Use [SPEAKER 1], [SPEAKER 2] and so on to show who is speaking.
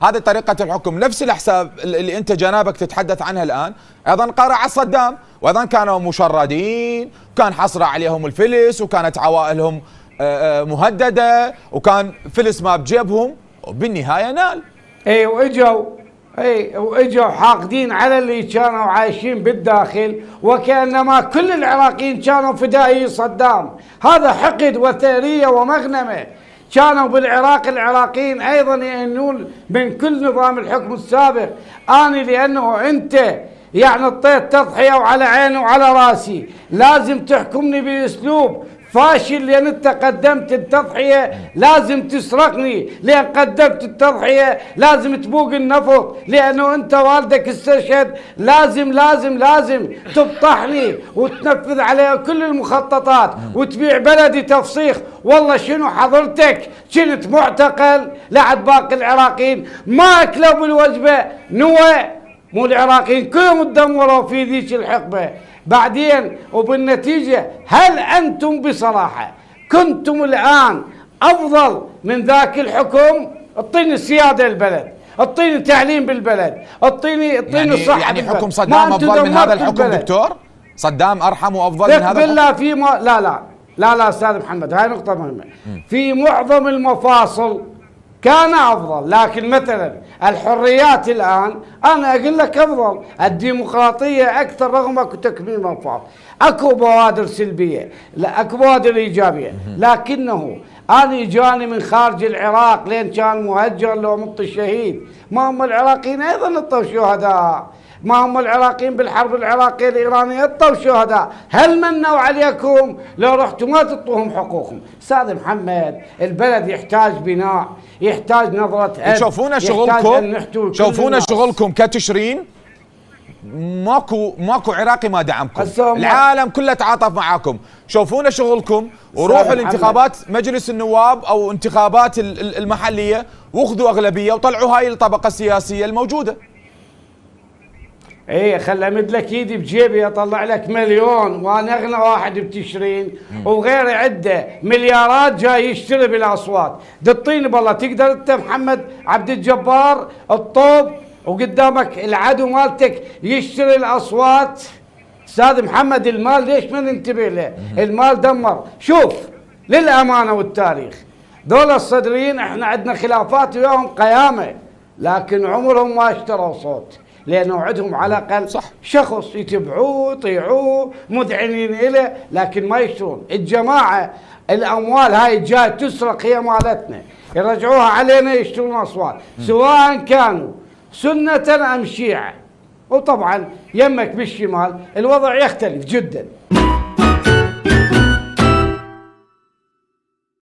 [SPEAKER 1] هذه طريقة الحكم. نفس الأحساب اللي أنت جنابك تتحدث عنها الآن أيضا قرأ على صدام، وأيضا كانوا مشردين، كان حصر عليهم الفلس، وكانت عوائلهم مهددة، وكان فلس ما بجيبهم، وبالنهاية نال.
[SPEAKER 2] اي واجوا حاقدين على اللي كانوا عايشين بالداخل، وكأنما كل العراقيين كانوا فدائي صدام. هذا حقد وثأرية ومغنمة. كانوا بالعراق العراقيين ايضا يأنون من كل نظام الحكم السابق. اني لانه انت يعني اعطيت تضحية وعلى عيني وعلى راسي، لازم تحكمني باسلوب فاشل، لان انت قدمت التضحية لازم تسرقني، لان قدمت التضحية لازم تبوق النفط، لانه انت والدك استشهد، لازم تبطحني وتنفذ علي كل المخططات وتبيع بلدي تفسيخ. والله شنو حضرتك كنت معتقل لعد باقي العراقيين ما اكلوا بالوجبة نوى، مو العراقيين كلهم تدمروا في ذيك الحقبة. بعدين وبالنتيجة هل أنتم بصراحة كنتم الآن أفضل من ذاك الحكم؟ اعطيني سيادة البلد، اعطيني تعليم بالبلد، اعطيني صحة
[SPEAKER 1] يعني
[SPEAKER 2] بالبلد.
[SPEAKER 1] حكم صدام أفضل من هذا الحكم دكتور؟ صدام أرحم وأفضل من هذا
[SPEAKER 2] بالله في لا أستاذ محمد، هاي نقطة مهمة. في معظم المفاصل كان أفضل، لكن مثلا الحريات الآن أنا أقول لك أفضل، الديمقراطية أكثر رغم أكو تكميم أنفاق، أكو بوادر سلبية، لا أكو بوادر إيجابية، لكنه أنا جاني من خارج العراق لين كان مهجر لو مت الشهيد. ما هم العراقيين أيضا نطوا شهداء، ما هم العراقيين بالحرب العراقية الإيرانية نطوا شهداء. هل منوا عليكم لو رحتوا ما تعطوهم حقوقهم؟ أستاذ محمد البلد يحتاج بناء، يحتاج نظرة أب،
[SPEAKER 1] شوفونا شغلكم كتشرين. ماكو عراقي ما دعمكم، العالم كله تعاطف معاكم. شوفونا شغلكم وروحوا الانتخابات مجلس النواب او انتخابات المحلية واخذوا اغلبية وطلعوا هاي الطبقة السياسية الموجودة.
[SPEAKER 2] ايه خل امد لك ايدي بجيبي اطلع لك مليون وانا اغنى واحد بتشرين، وغيري عده مليارات جاي يشتري بالاصوات. تعطيني بالله تقدر انت محمد عبد الجبار الطوب وقدامك العدو مالتك يشتري الاصوات؟ استاذ محمد المال ليش ما ننتبه له؟ المال دمر. شوف للامانه والتاريخ دول الصدريين احنا عندنا خلافات وياهم قيامه، لكن عمرهم ما اشتروا صوت، لأنه عندهم على الأقل شخص يتبعوه يطيعوه مذعنين إليه، لكن ما يشترون. الجماعة الأموال هاي جاي تسرق هي مالتنا، يرجعوها علينا يشترون أصوات، سواء كانوا سنة أم شيعة. وطبعا يمك بالشمال الوضع يختلف جدا.